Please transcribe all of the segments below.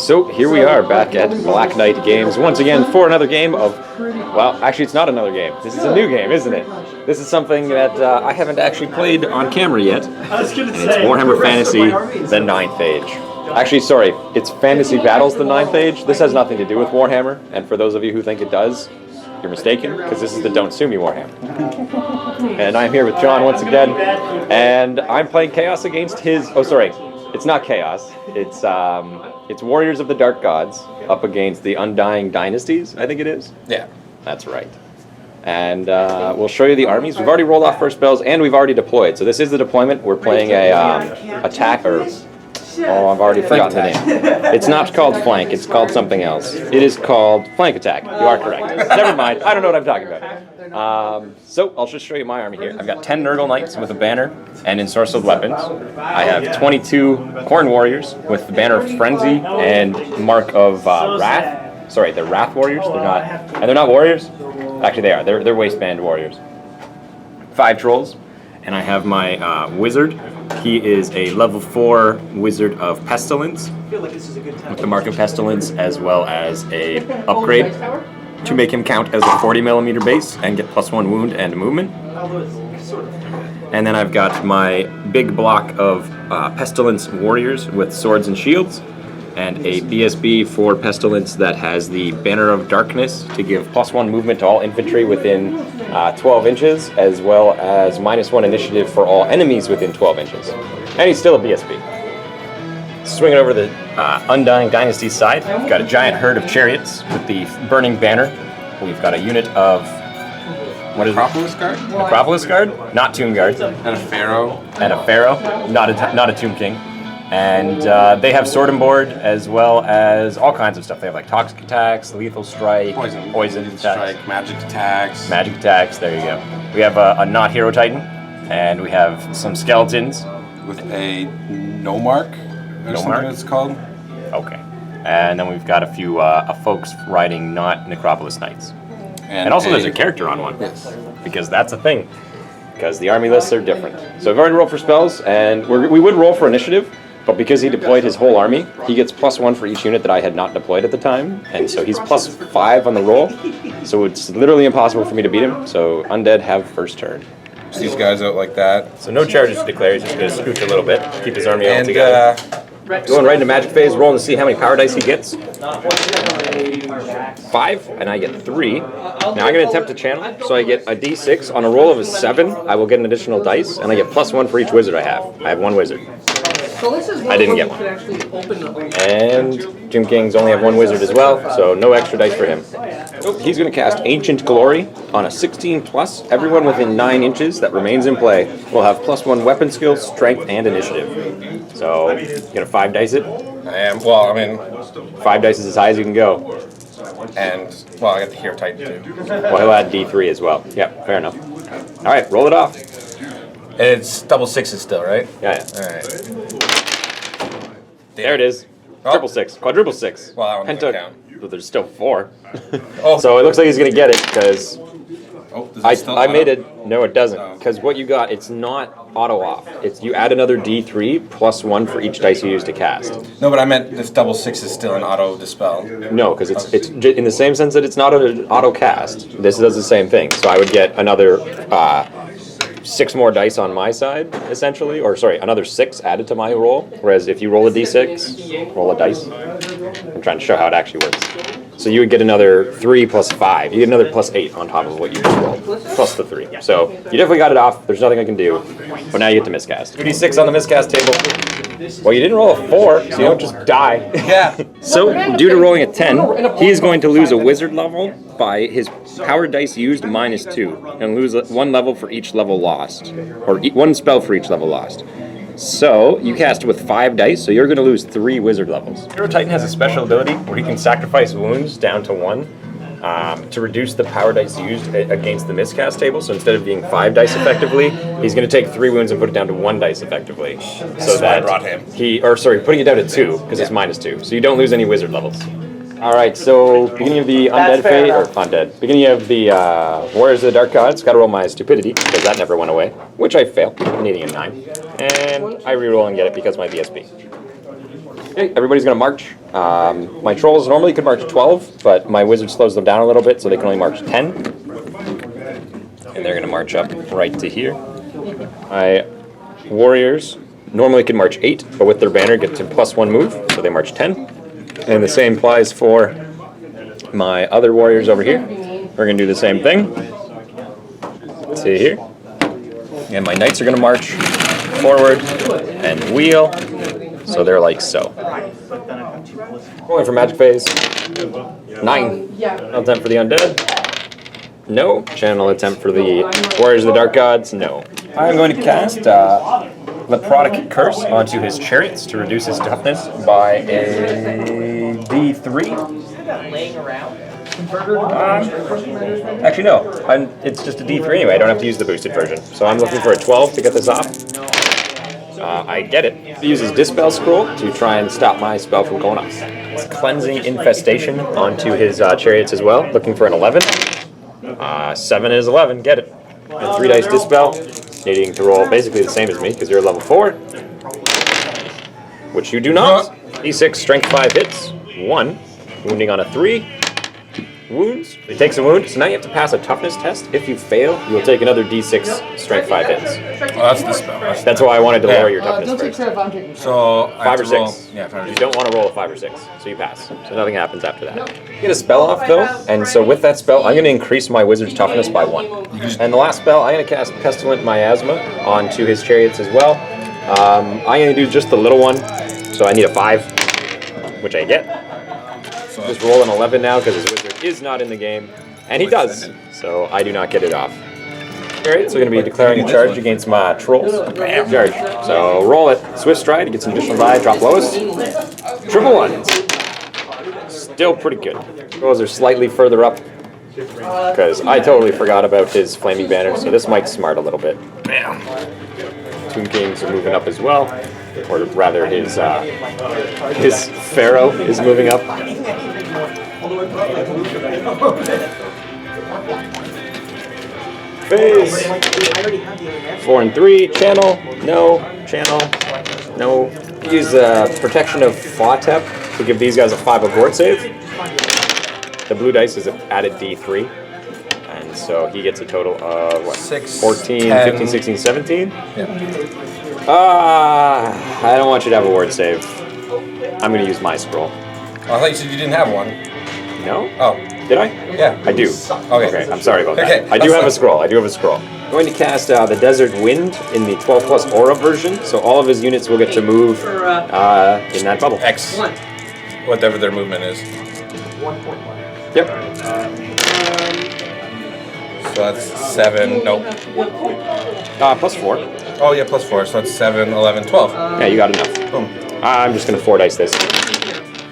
So here we are back at Black Knight Games once again for another game of, well, actually it's not another game. This is a new game, isn't it? This is something that I haven't actually played on camera yet. And it's Warhammer Fantasy, the 9th Age. Actually, sorry, it's Fantasy Battles, the 9th Age. This has nothing to do with Warhammer, and for those of you who think it does, you're mistaken, because this is the Don't Sue Me Warhammer. And I'm here with John once again, and I'm playing Chaos against his, oh sorry, it's not Chaos, it's Warriors of the Dark Gods up against the Undying Dynasties, I think it is? Yeah. That's right. And we'll show you the armies. We've already rolled off first spells, and we've already deployed. So this is the deployment. We're playing a attack, or oh, I've already forgotten the name. It's not called flank. It's called something else. It is called flank attack. You are correct. Never mind. I don't know what I'm talking about. So I'll just show you my army here. I've got 10 Nurgle Knights with a banner and ensorcelled weapons. I have 22 Khorne Warriors with the banner of Frenzy and mark of Wrath. Sorry, they're Wrath Warriors. They're not warriors. Actually, they are. They're Wasteland Warriors. 5 Trolls, and I have my Wizard. He is a level 4 Wizard of Pestilence with the mark of Pestilence, as well as a upgrade to make him count as a 40mm base and get +1 wound and movement. And then I've got my big block of Pestilence Warriors with swords and shields, and a BSB for Pestilence that has the Banner of Darkness to give +1 movement to all infantry within 12 inches, as well as -1 initiative for all enemies within 12 inches. And he's still a BSB. Swinging over the Undying Dynasty side, we've got a giant herd of chariots with the Burning Banner. We've got a unit of, what is Necropolis Guard? Necropolis Guard, not Tomb Guards. And a Pharaoh. And a Pharaoh, not a Tomb King. And they have sword and board, as well as all kinds of stuff. They have like toxic attacks, lethal strike, poison attacks, strike, magic attacks. Magic attacks. There you go. We have a not hero titan, and we have some skeletons With a no mark, or something it's called. Okay. And then we've got a few folks riding not Necropolis Knights. And also there's a character on one. Yes. Because that's a thing. Because the army lists are different. So I've already rolled for spells, and we would roll for initiative. But because he deployed his whole army, he gets +1 for each unit that I had not deployed at the time, and so he's +5 on the roll. So it's literally impossible for me to beat him. So Undead have first turn. Just these guys out like that. So no charges to declare. He's just going to scooch a little bit, keep his army all together. Going right into magic phase, rolling to see how many power dice he gets. 5, and I get 3. Now I'm going to attempt to channel, so I get a d6. On a roll of a 7, I will get an additional dice, and I get +1 for each wizard I have. I have 1 wizard. I didn't get one. And Jim King's only have 1 wizard as well, so no extra dice for him. So he's going to cast Ancient Glory on a 16+. Everyone within 9 inches that remains in play will have +1 weapon skill, strength, and initiative. So you're going to 5 dice it? I am, well, I mean... 5 dice is as high as you can go. And, well, I got the Hero Titan too. Well, he'll add D3 as well. Yep, fair enough. All right, roll it off. It's double 6s still, right? Yeah. Alright. There it is. Triple 6. Quadruple 6. Well, that one doesn't count. But there's still 4. Oh. So it looks like he's going to get it, because Oh, does it still I made auto? it. No, it doesn't. Because what you got, it's not auto off. It's you add another D3 +1 for each dice you use to cast. No, but I meant this double 6 is still an auto dispel. No, because it's in the same sense that it's not an auto cast. This does the same thing. So I would get another 6 more dice on my side, essentially, or sorry, another 6 added to my roll. Whereas if you roll a d6, roll a dice. I'm trying to show how it actually works. So you would get another 3 + 5. You get another +8 on top of what you just rolled, plus the 3. So you definitely got it off. There's nothing I can do. But now you get to miscast. 2d6 on the miscast table. Well, you didn't roll a 4, so you don't just die. Yeah. So, due to rolling a 10, he is going to lose a wizard level by his power dice used -2, and lose 1 level for each level lost, or 1 spell for each level lost. So, you cast with 5 dice, so you're going to lose 3 wizard levels. Hero Titan has a special ability where he can sacrifice wounds down to 1 to reduce the power dice used against the miscast table. So instead of being 5 dice effectively, he's going to take 3 wounds and put it down to 1 dice effectively. So why I brought him. Putting it down to 2 because it's -2. So you don't lose any wizard levels. All right, so beginning of the undead phase, or undead, beginning of the Warriors of the Dark Gods, gotta roll my stupidity, because that never went away, which I failed, needing a 9. And I reroll and get it because my BSB. Okay, everybody's gonna march. My trolls normally could march 12, but my wizard slows them down a little bit, so they can only march 10. And they're gonna march up right to here. My warriors normally can march 8, but with their banner get to +1 move, so they march 10. And the same applies for my other warriors over here. We're gonna do the same thing. See here. And my knights are gonna march forward and wheel. So they're like so. Rolling for magic phase. 9. Attempt for the undead. No. Channel attempt for the warriors of the dark gods. No. I'm going to cast Leprotic Curse onto his chariots to reduce his toughness by a D3. Actually, no. It's just a D3 anyway. I don't have to use the boosted version. So I'm looking for a 12 to get this off. I get it. He uses Dispel Scroll to try and stop my spell from going off. It's Cleansing Infestation onto his chariots as well. Looking for an 11. 7 is 11. Get it. And 3 dice Dispel. Needing to roll basically the same as me because you're level 4. Which you do not. D6, Strength 5 hits. 1. Wounding on a 3. Wounds. He takes a wound, so now you have to pass a toughness test. If you fail, you will take another D6 strength 5 hits. Oh, that's the spell. That's why I wanted to lower your toughness Don't take first. care of I'm taking. So 5 or 6. Yeah, 5 or 6. You don't want to roll a 5 or 6, so you pass. So nothing happens after that. You get a spell off though, and so with that spell, I'm going to increase my wizard's toughness by 1. And the last spell, I'm going to cast Pestilent Miasma onto his chariots as well. I'm going to do just the little one, so I need a 5, which I get. So Just roll an 11 now because his wizard is not in the game, and he does, so I do not get it off. Alright, so we're going to be declaring a charge against my trolls. Charge. So roll it. Swift Stride to get some additional die, drop lowest. Triple ones. Still pretty good. Trolls are slightly further up because I totally forgot about his Flaming Banner, so this might smart a little bit. bam. Tomb Kings are moving up as well, or rather his Pharaoh is moving up. Phase. 4 and 3. Channel. No. Channel. No. Use Protection of Flatep to give these guys a 5 Abort save. The blue dice is added D3. And so he gets a total of what? 6, 14, 10. 15, 16, 17. Yeah. I don't want you to have a word save. I'm going to use my scroll. Oh, I thought you said you didn't have one. No? Oh, Did I? yeah. I do. Okay. I'm sorry about that. Okay, I do that's have a fine. scroll. I'm going to cast the Desert Wind in the 12 plus aura version, so all of his units will get to move in that bubble. X. Whatever their movement is. Yep. So that's 7. Nope. Plus 4. Oh, yeah, plus 4. So that's 7, 11, 12. Yeah, you got enough. Boom. I'm just going to 4 dice this.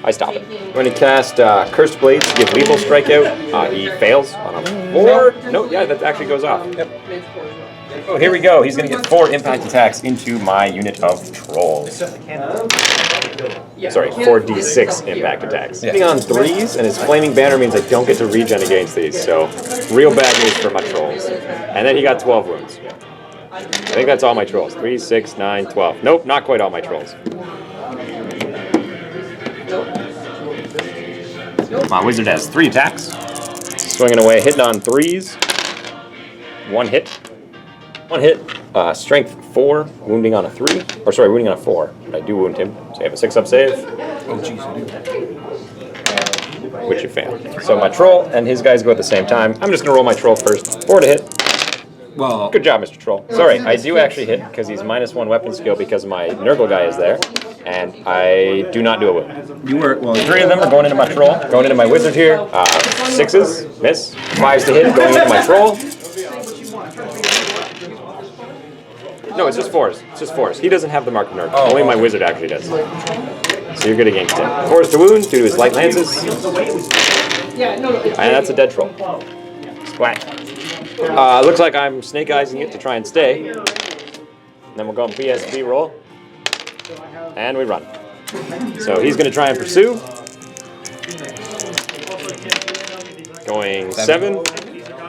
I stop it. I'm going to cast Cursed Blades to give lethal strikeout. He fails on a 4. No, yeah, that actually goes off. Yep. Oh, here we go. He's going to get 4 impact attacks into my unit of trolls. Sorry, 4d6 impact attacks. Yeah. Hitting on 3s, and his Flaming Banner means I don't get to regen against these, so real bad news for my trolls. And then he got 12 wounds. I think that's all my trolls. 3, 6, 9, 12. Nope, not quite all my trolls. My wizard has 3 attacks. Swinging away, hitting on 3s. 1 hit. 1 hit. Strength 4, wounding on a 3. Or sorry, wounding on a 4. But I do wound him. So I have a 6-up save, Oh, jeez, I do. which you fail. So my troll and his guys go at the same time. I'm just going to roll my troll first. 4 to hit. Well, Good job, Mr. Troll. Sorry, I do actually hit because he's -1 weapon skill because my Nurgle guy is there. And I do not do a wound. you were, well, 3 of them are going into my troll, going into my wizard here. 6s, miss. 5s to hit, going into my troll. No, it's just 4s. It's just 4s. He doesn't have the mark of Nurgle. Oh, Only my okay. wizard actually does. So you're good against him. 4s to wound due to his light lances. And that's a dead troll. Splat. Looks like I'm snake eyesing it to try and stay. And then we'll go on BSB roll. And we run. So he's going to try and pursue. Going 7.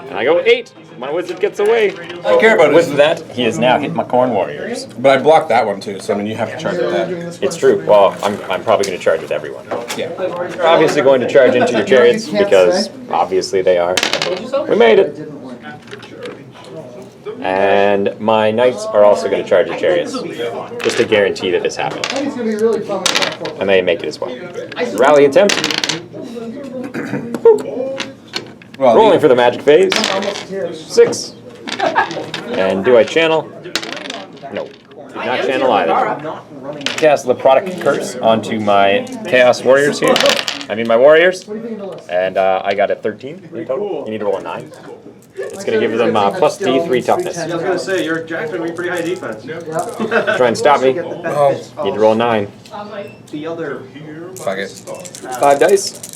And I go 8. My wizard gets away. I don't care about With it. that, he has now hit my corn warriors. But I blocked that one too, so I mean you have to charge with that. It's true. Well, I'm probably going to charge with everyone. Yeah. You're obviously going to charge into your chariots because obviously they are. We made it. And my knights are also going to charge your chariots, just to guarantee that this happens. And they make it as well. Rally attempt. Well, Rolling for the magic phase. 6. And do I channel? No. Did not channel either. Cast the product curse onto my Chaos Warriors here. I mean my warriors. And I got a 13 in total. You need to roll a 9. It's going to give them plus D3 toughness. I was going to say, you're Jack's going to be pretty high defense. Try and stop me. Need to roll a 9. The other... Fuck it. 5 dice.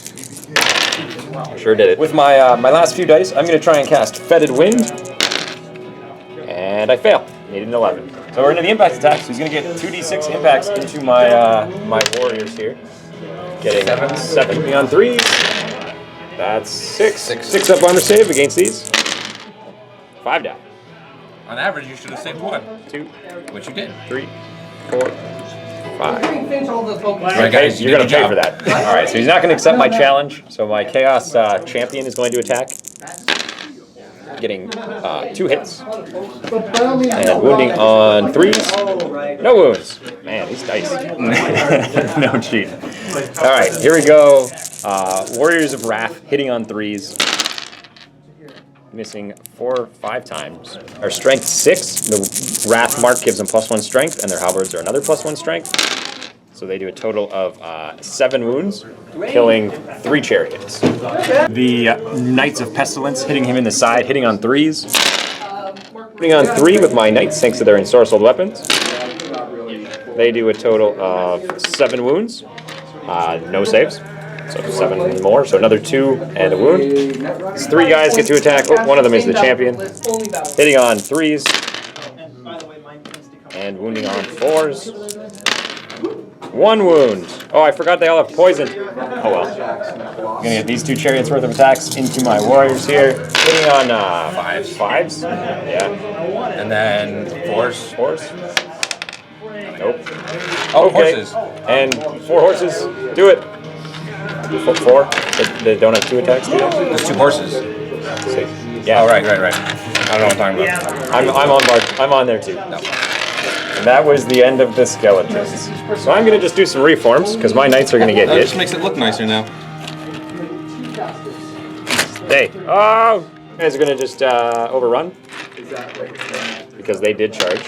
Sure did it. With my my last few dice, I'm going to try and cast Fetid Wind. And I fail. Needed an 11. So we're into the impact attack, so he's going to get 2d6 impacts into my my warriors here. Getting 7 on 3s. That's 6. 6 up armor save against these. 5 down. On average, you should have saved 1. 2, Which you did. 3, 4, 5. Right, guys, You're going to pay for that. Alright, so he's not going to accept my challenge. So my Chaos Champion is going to attack. Getting 2 hits. And wounding on 3s. No wounds. Man, these dice. No cheat. Alright, here we go. Warriors of Wrath hitting on 3s. Missing 4 or 5 times. Our strength 6. The Wrath mark gives them +1 strength, and their halberds are another +1 strength. So they do a total of 7 wounds, killing 3 chariots. The Knights of Pestilence hitting him in the side, hitting on 3s. Hitting on 3 with my knights, thanks to their ensorcelled weapons. They do a total of 7 wounds. No saves. So 7 more, so another 2 and a wound. These 3 guys get to attack. Oh, one of them is the champion. Hitting on 3s. And wounding on 4s. 1 wound. Oh, I forgot they all have poison. Oh well. I'm gonna get these 2 chariots worth of attacks into my warriors here. Hitting on 5s. Yeah. And then 4s. 4s. Nope. Oh, Okay. horses. And 4 horses. Do it. 4. They don't have 2 attacks, do they? There's 2 horses. 6. Yeah. Oh, right. I don't know what I'm talking about. I'm on board. I'm on there too. No. And that was the end of the skeletons. So I'm gonna just do some reforms because my knights are gonna get That hit. just makes it look nicer now. Hey, oh! You guys are gonna just overrun because they did charge,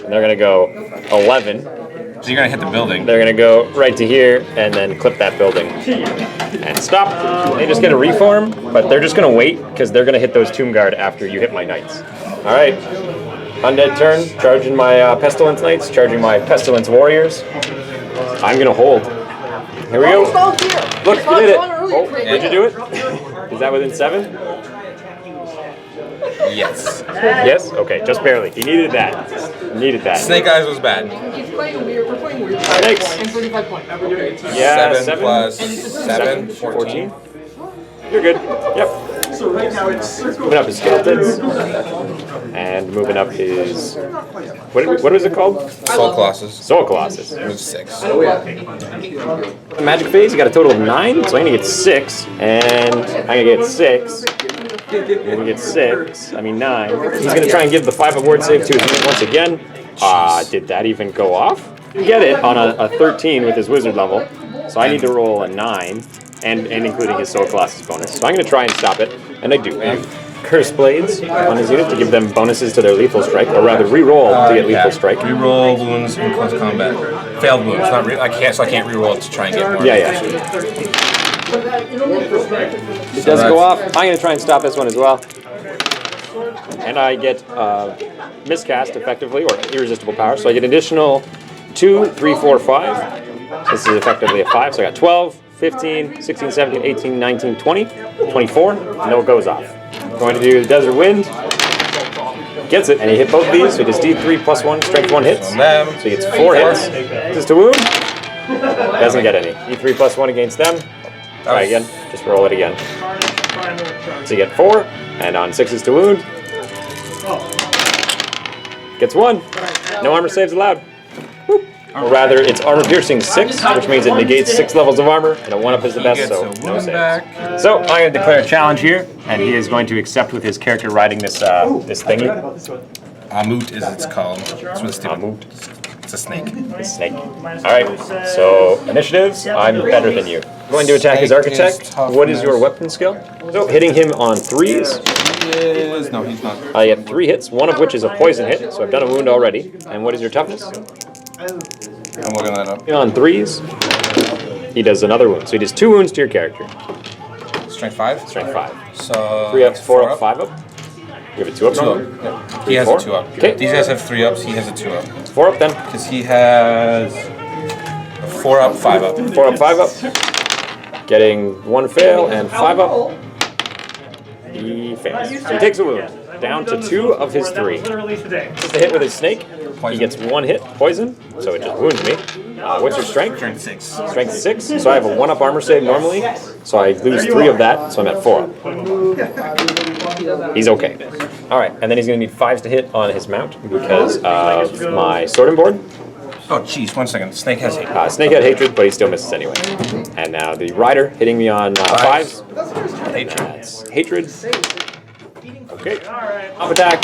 and they're gonna go 11. So you're gonna hit the building. They're gonna go right to here and then clip that building and stop. They just get a reform, but they're just gonna wait because they're gonna hit those Tomb Guard after you hit my knights. All right, undead turn. Charging my pestilence knights. Charging my pestilence warriors. I'm gonna hold. Here we go. Look, you did it. Oh, did you do it? Is that within 7? Yes. Yes. Okay, just barely. He needed that. Needed that. Snake Eyes was bad. We're playing weird. Snakes. And 35 points. Yeah, 7 plus 7, 14. You're good. Yep. So right now it's... Moving up his skeletons. And moving up his... What was it called? Soul Colossus. Soul Colossus. Move 6. Magic phase, you got a total of 9, so I'm gonna get 6. And I'm gonna get 6. I'm gonna get 6. I mean 9. He's gonna try and give the 5 of ward save to his unit once again. Did that even go off? You get it on a 13 with his wizard level. So I need to roll a 9. And including his Soul Colossus bonus. So I'm going to try and stop it, and I do. Curse Blades on his unit to give them bonuses to their lethal strike, or rather re-roll to get lethal strike. Reroll wounds in close combat. Failed wounds. Not I can't reroll it to try and get more. Yeah. It does go off. I'm going to try and stop this one as well. And I get miscast effectively, or irresistible power. So I get an additional 2, 3, 4, 5. This is effectively a 5, so I got 12. 15, 16, 17, 18, 19, 20, 24, no it goes off. Going to do Desert Wind, gets it, and he hit both these, so he does D3 plus 1, strength 1 hits, so he gets 4 hits. Just a wound, doesn't get any. D3 plus 1 against them, try again, just roll it again. So you get 4, and on 6s to wound, Gets 1. No armor saves allowed. Whoop. Or rather, it's armor piercing 6, which means it negates 6 levels of armor, and a 1-up is the best, so no saves. So I'm going to declare a challenge here, and he is going to accept with his character riding this this thingy. Amut is it's called. It's what it's Amut. It's a snake. The snake. Alright, so initiatives, I'm better than you. I'm going to attack his architect. What is your weapon skill? So hitting him on 3s. No, he's not. I have 3 hits, one of which is a poison hit, so I've done a wound already. And what is your toughness? I'm looking that up. On 3s, he does another wound. So he does 2 wounds to your character. Strength 5? Strength 5. So 3 ups, 4 up, 5 up. You have a 2 up? 2 up. Yeah. He has a 2 up. Okay. These guys have 3 ups, he has a 2 up. 4 up then. Because he has a 4 up, 5 up. 4 up, 5 up. Getting 1 fail and 5 up. He fails. So he takes a wound. Down to 2 of his 3. Just a hit with his snake. He gets 1 hit, poison, so it just wounds me. What's your strength? Strength 6. Strength 6. So I have a 1-up armor save normally. So I lose 3 of that, so I'm at 4 up. He's okay. Alright, and then he's going to need 5s to hit on his mount because of my sword and board. Oh, jeez, 1 second. Snake has hate. Snake had hatred, but he still misses anyway. And now the rider hitting me on 5s. Hatred. That's hatred. Okay. Up attack.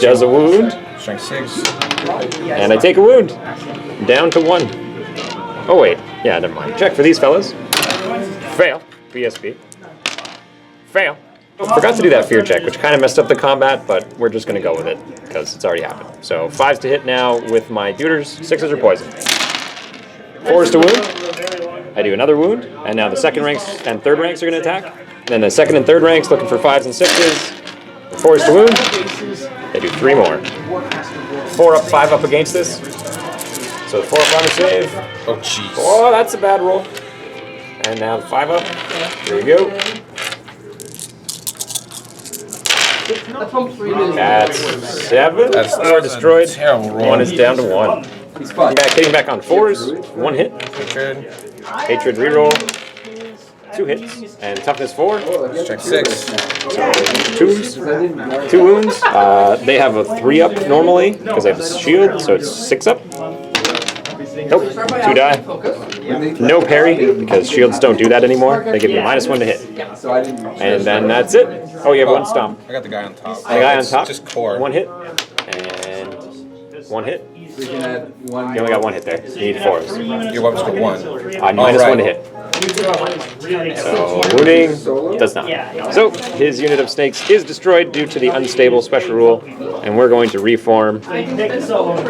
Does a wound. Strength 6. And I take a wound. Down to 1. Oh wait. Yeah, never mind. Check for these fellas. Fail. BSB. Fail. Forgot to do that fear check, which kind of messed up the combat, but we're just going to go with it because it's already happened. So 5s to hit now with my deuters. 6s are poison. 4s to wound. I do another wound, and now the second ranks and third ranks are going to attack. And then the second and third ranks looking for 5s and 6s. 4s to wound. They do 3 more. 4 up, 5 up against this. So the 4 up armor save. Oh, jeez. Oh, that's a bad roll. And now the 5 up. Here we go. That's 7. That's 4 destroyed. Terrible roll. 1 is down to 1. Hitting back on 4s. 1 hit. Hatred. Hatred reroll. 2 hits. And toughness 4. Strength 6. 2s. 2 wounds. They have a 3 up normally because I have a shield, so it's 6 up. Nope. 2 die. No parry because shields don't do that anymore. They give you -1 to hit. And then that's it. Oh, you have 1 stomp. I got the guy on top. The guy on top. Just core. 1 hit. And 1 hit. We can add 1. You only got 1 hit there. You need 4s. Your weapon's got 1. -1 to hit. So wounding does not. So his unit of snakes is destroyed due to the unstable special rule, and we're going to reform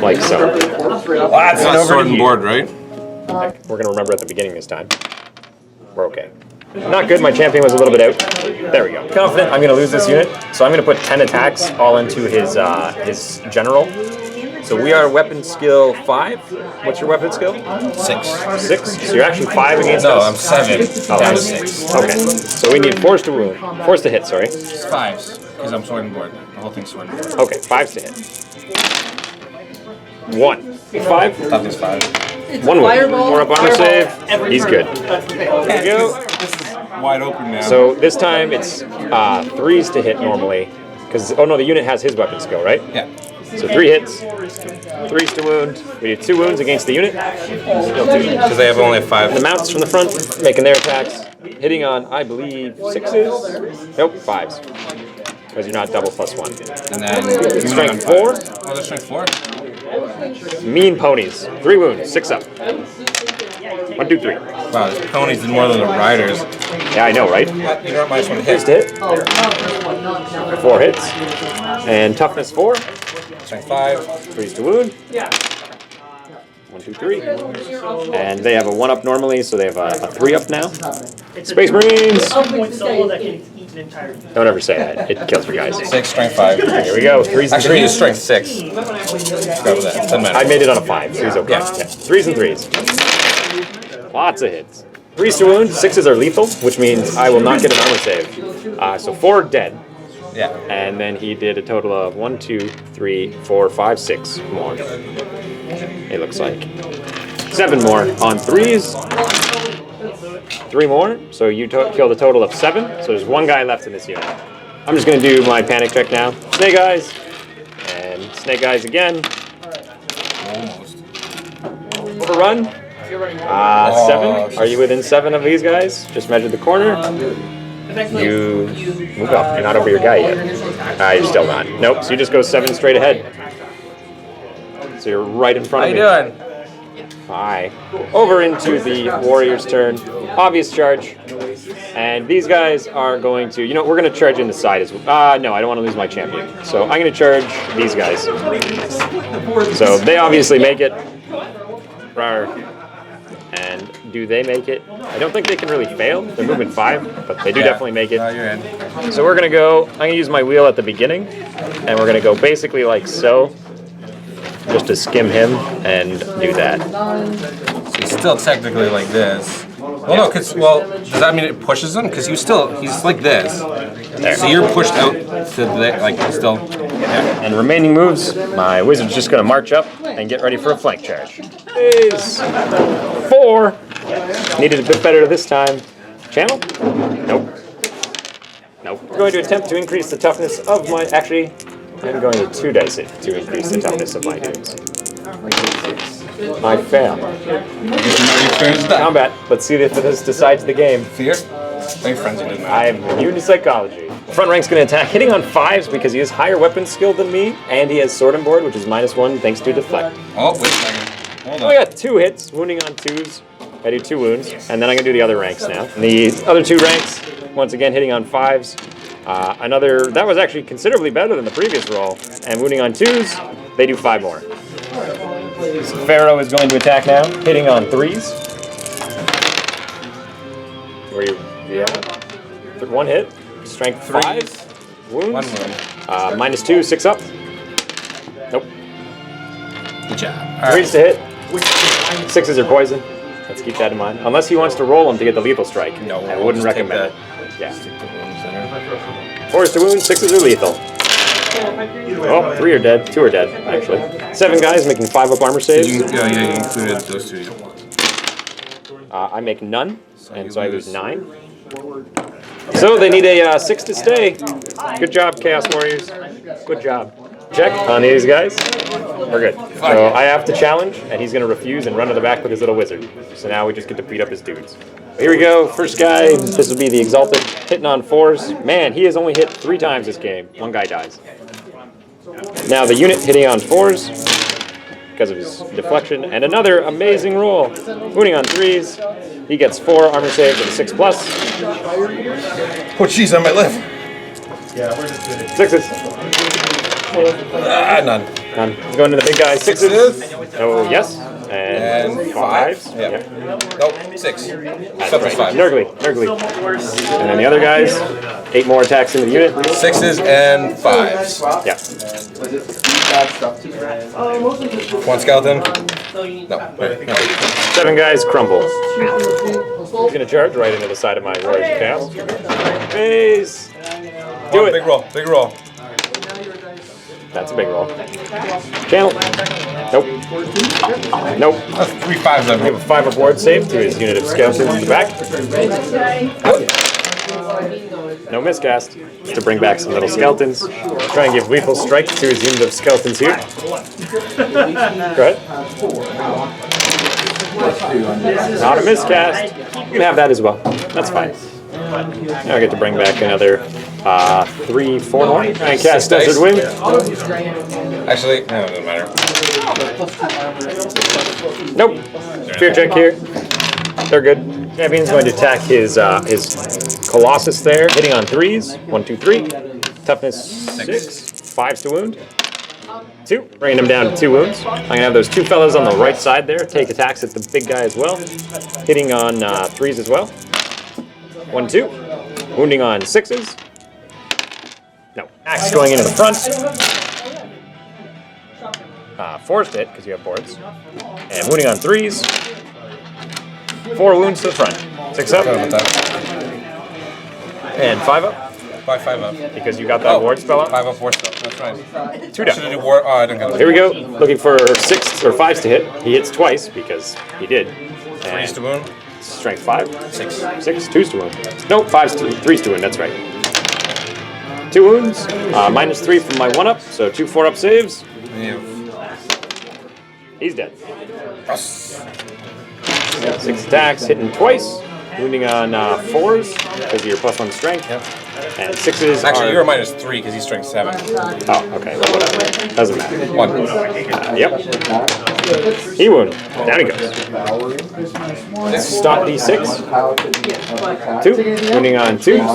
like so. That's not sword and board, right? We're going to remember at the beginning this time. We're okay. Not good, my champion was a little bit out. There we go. Confident I'm going to lose this unit, so I'm going to put 10 attacks all into his general. So we are weapon skill 5. What's your weapon skill? 6. 6? So you're actually 5 against No, us? I'm 7. Oh, Down to that's 6. Okay. So we need 4s to wound. 4s to hit, sorry. 5s. Because I'm sword and board. The whole thing's sword and board. Okay, 5s to hit. 1. 5? Toughness 5. 1 wound. 4 up armor save. He's good. There we go. This is wide open now. So this time it's 3s to hit normally. Because, oh no, the unit has his weapon skill, right? Yeah. So 3 hits, 3s to wound. We do 2 wounds against the unit. Because they have only 5. The mounts from the front making their attacks, hitting on, I believe, 6s. Nope, 5s. Because you're not double +1. And then Strength 4. Oh, there's strength 4. Mean ponies. 3 wounds, 6 up. 1, 2, 3. Wow, these ponies did more than the riders. Yeah, I know, right? You know what? -1 3s hit. to hit. 4 hits. And toughness 4. Strength 5. 3s to wound. 1, 2, 3. And they have a 1 up normally, so they have a 3 up now. Space Marines! Don't ever say that. It kills you guys. 6, strength 5. Here we go. 3s and Actually, he is 3s. strength 6. Grab that. Doesn't matter. I made it on a 5, so he's okay. Yeah. 3s and 3s. Lots of hits. 3s to wound. 6s are lethal, which means I will not get an armor save. So 4 dead. Yeah. And then he did a total of 1, 2, 3, 4, 5, 6 more. It looks like 7 more on 3s. 3 more. So you killed a total of 7. So there's 1 guy left in this unit. I'm just going to do my panic check now. Snake Eyes. And Snake Eyes again. Almost. Overrun. 7. Are you within 7 of these guys? Just measured the corner. You move up. You're not over your guy yet. You're still not. Nope. So you just go 7 straight ahead. So you're right in front of me. How you doing? Hi. Over into the Warriors' turn. Obvious charge. And these guys are going to, we're going to charge in the side as well. No, I don't want to lose my champion. So I'm going to charge these guys. So they obviously make it. And do they make it? I don't think they can really fail. They're moving 5, but they do definitely make it. You're in. So we're going to go, I'm going to use my wheel at the beginning. And we're going to go basically like so. Just to skim him and do that. So he's still technically like this. Well, no, does that mean it pushes him? Because he's like this. There. So you're pushed out to the, like, still. Yeah. And remaining moves, my wizard's just going to march up and get ready for a flank charge. Is 4. Needed a bit better this time. Channel? Nope. Nope. I'm going to attempt to increase the toughness of my, actually, I'm going to 2 dice it to increase the toughness of my dudes. I fail. Combat. Let's see if this decides the game. Fear? My friends are doing that. I am immune to psychology. Front rank's going to attack, hitting on 5s because he has higher weapon skill than me, and he has sword and board, which is -1 thanks to deflect. Oh, wait a second. Hold on. I got 2 hits, wounding on 2s. I do 2 wounds, and then I'm going to do the other ranks now. And the other 2 ranks, once again, hitting on 5s. That was actually considerably better than the previous roll. And wounding on 2s, they do 5 more. So Pharaoh is going to attack now, hitting on 3s. Where you? Yeah. 1 hit, strength 5, wounds. 1 wound. -2, 6 up. Nope. Good job. 3s to hit. 6s are poison. Let's keep that in mind. Unless he wants to roll them to get the lethal strike. No, I wouldn't just take recommend it. that. Yeah. Stick to wounds there. 4s to wound, 6s are lethal. Oh, 3 are dead. 2 are dead, actually. 7 guys making 5 up armor saves. You included those 2. I make none, and so I lose 9. So they need a 6 to stay. Good job, Chaos Warriors. Good job. Check on these guys. We're good. So I have to challenge, and he's going to refuse and run to the back with his little wizard. So now we just get to beat up his dudes. Here we go. First guy. This will be the Exalted. Hitting on 4s. Man, he has only hit 3 times this game. 1 guy dies. Now the unit hitting on 4s because of his deflection. And another amazing roll. Wounding on 3s. He gets 4 armor saves with a 6+. Oh, jeez, I might live. 6s. None. He's going to the big guy. 6s. Oh, yes. And 5s. Yeah. Nope, 6. Something's 5. Nergly. And then the other guys, 8 more attacks into the unit. 6s and 5s. Yeah. 1 skeleton. No. 7 guys crumble. He's going to charge right into the side of my Warriors of Chaos. Phase. Do it. Big roll. That's a big roll. Channel. Nope. Nope. That's 3 5s of Give a 5 up ward save to his unit of skeletons in the back. No miscast. Just to bring back some little skeletons. Try and give lethal strike to his unit of skeletons here. Go ahead. Not a miscast. You can have that as well. That's fine. Now I get to bring back another 3, 4 more. Try and cast Desert Wind. Actually, no, it doesn't matter. Nope. Fear check here. They're good. Champion's going to attack his Colossus there, hitting on 3s. 1, 2, 3. Toughness 6. 5s to wound. 2. Bringing him down to 2 wounds. I'm going to have those 2 fellas on the right side there take attacks at the big guy as well. Hitting on 3s as well. 1, 2. Wounding on 6s. No. Axe going into the front. Forced hit, because you have boards. And wounding on 3s. 4 wounds to the front. 6 up. And 5 up. 5 up. Because you got that ward spell up. 5 up, ward spell. That's right. 2 down. Should I do ward? Oh, I don't got it. Here we go. Looking for 6s or 5s to hit. He hits twice because he did. 3s to wound. Strength 5. 6. 6. 2s to wound. Nope, 3s to wound. That's right. 2 wounds. -3 from my 1-up, so 2 4-up saves. He's dead. 6 attacks, hitting twice, wounding on 4s because of your +1 strength. And 6s Actually, are... you're -3 because he's strength 7. Oh, okay. Well, whatever. Doesn't matter. 1. Yep. He wounded. Down he goes. Stop D6. 2. Wounding on 2s.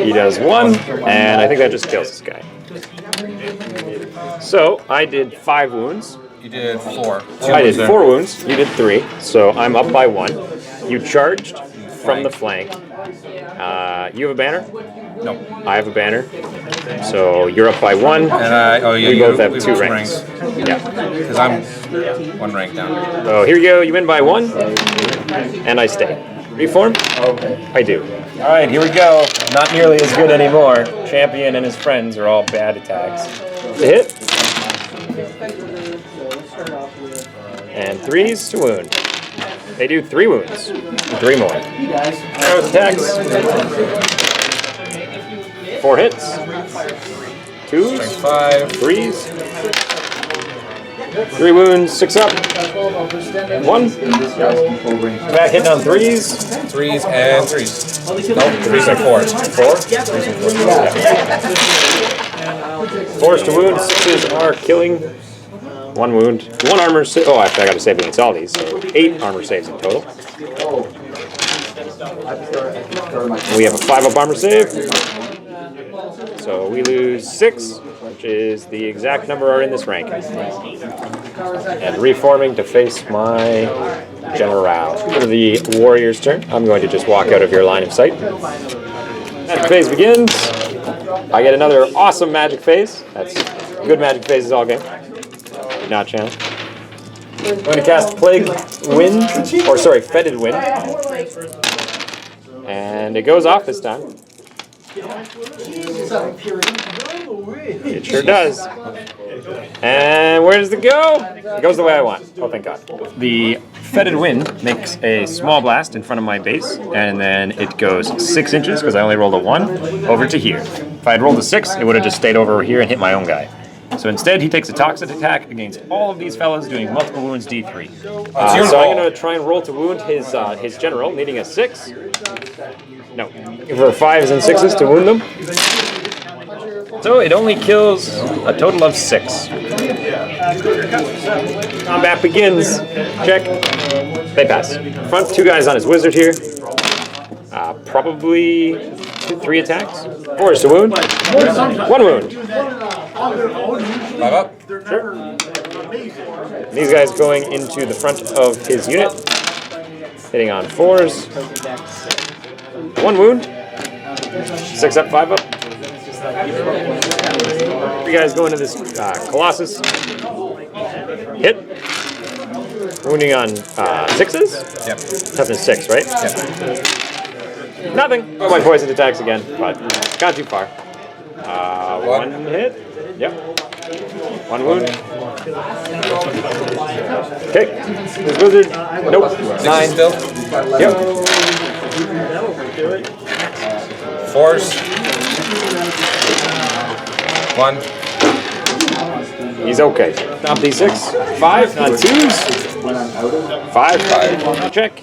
He does 1. And I think that just kills this guy. So, I did 5 wounds. You did 4. I did 4 wounds. You did 3. So, I'm up by 1. You charged from the flank. You have a banner? No. I have a banner. So, you're up by 1. And we both have 2 ranks. Yeah. Because I'm 1 rank down. Oh, here you go. You win by 1. And I stay. Reform? I do. All right, here we go. Not nearly as good anymore. Champion and his friends are all bad attacks. The hit. And 3s to wound. They do 3 wounds. 3 more. Arrow attacks. 4 hits. 2s. 5. 3s. 3 wounds. 6 up. 1. Back hitting on 3s. 3s and 3s. No, 3s and 4s. 4? 4s to wound. 6s are killing. 1 wound. 1 armor save. Oh, actually, I got to save against all these. So 8 armor saves in total. We have a 5-up armor save. So we lose 6, which is the exact number in this rank. And reforming to face my general. For the warrior's turn, I'm going to just walk out of your line of sight. Magic phase begins. I get another awesome magic phase. That's good magic phases all game. Not channel. I'm going to cast Plague Wind, or sorry, Fetid Wind. And it goes off this time. It sure does. And where does it go? It goes the way I want. Oh, thank God. The Fetid Wind makes a small blast in front of my base, and then it goes 6 inches, because I only rolled a 1, over to here. If I had rolled a 6, it would have just stayed over here and hit my own guy. So instead, he takes a toxic attack against all of these fellas, doing multiple wounds D3. So I'm going to try and roll to wound his general, needing a 6. No, for 5s and 6s to wound them. So it only kills a total of 6. Combat begins. Check. They pass. Front 2 guys on his wizard here. Probably 3 attacks. 4s to wound. 1 wound. 5 up. Sure. These guys going into the front of his unit. Hitting on 4s. 1 wound. 6 up, 5 up. 3 guys go into this Colossus. Hit. Wounding on 6s? Yep. Toughness 6, right? Yep. Nothing. Oh, my poison attacks again, but gone too far. 1 hit. Yep. 1 wound. Okay. This wizard. Nope. 9 still. Yep. 4s. 1. He's okay. Stop D6. 5 on 2s. 5. Check.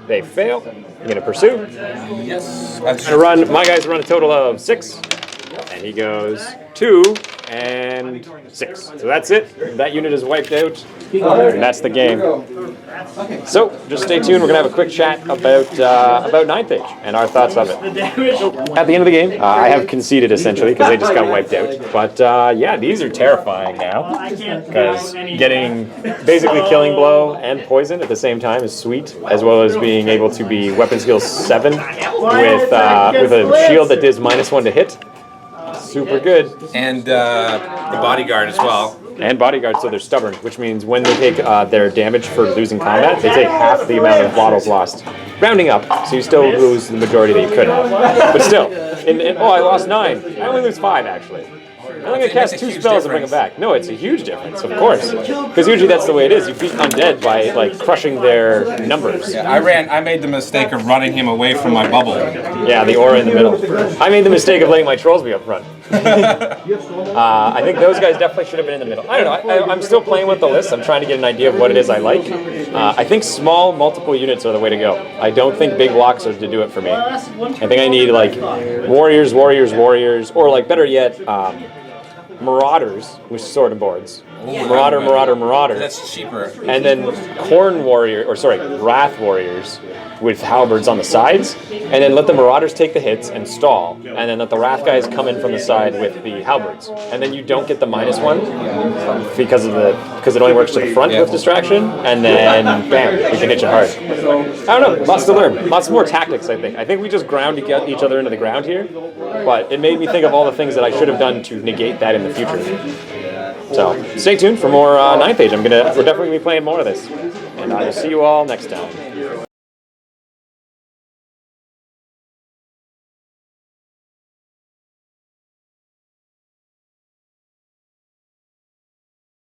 They fail. I'm going to pursue. Yes. My guys run a total of 6. And he goes 2 and 6. So that's it. That unit is wiped out. And that's the game. So just stay tuned. We're going to have a quick chat about 9th Age and our thoughts of it. At the end of the game, I have conceded essentially because they just got wiped out. But yeah, these are terrifying now because getting basically killing blow and poison at the same time is sweet, as well as being able to be weapon skill 7 with a shield that does -1 to hit. Super good. And the bodyguard as well. And bodyguard, so they're stubborn, which means when they take their damage for losing combat, they take half the amount of bottles lost. Rounding up, so you still lose the majority that you could have. But still, oh, I lost 9. I only lose 5, actually. I'm only gonna cast 2 spells and bring them back. No, it's a huge difference, of course. Because usually that's the way it is. You beat undead by like crushing their numbers. Yeah, I made the mistake of running him away from my bubble. Yeah, the aura in the middle. I made the mistake of letting my trolls be up front. I think those guys definitely should have been in the middle. I don't know. I'm still playing with the list. I'm trying to get an idea of what it is I like. I think small, multiple units are the way to go. I don't think big blocks are to do it for me. I think I need like warriors, or like better yet, marauders with sword and boards. Marauder. That's cheaper. And then wrath warriors with halberds on the sides, and then let the marauders take the hits and stall, and then let the wrath guys come in from the side with the halberds, and then you don't get the -1 because it only works to the front with distraction, and then bam, you can hit it hard. I don't know, lots to learn, lots more tactics. I think we just ground each other into the ground here, but it made me think of all the things that I should have done to negate that in the future. So stay tuned for more 9th Age. We're definitely gonna be playing more of this, and I will see you all next time.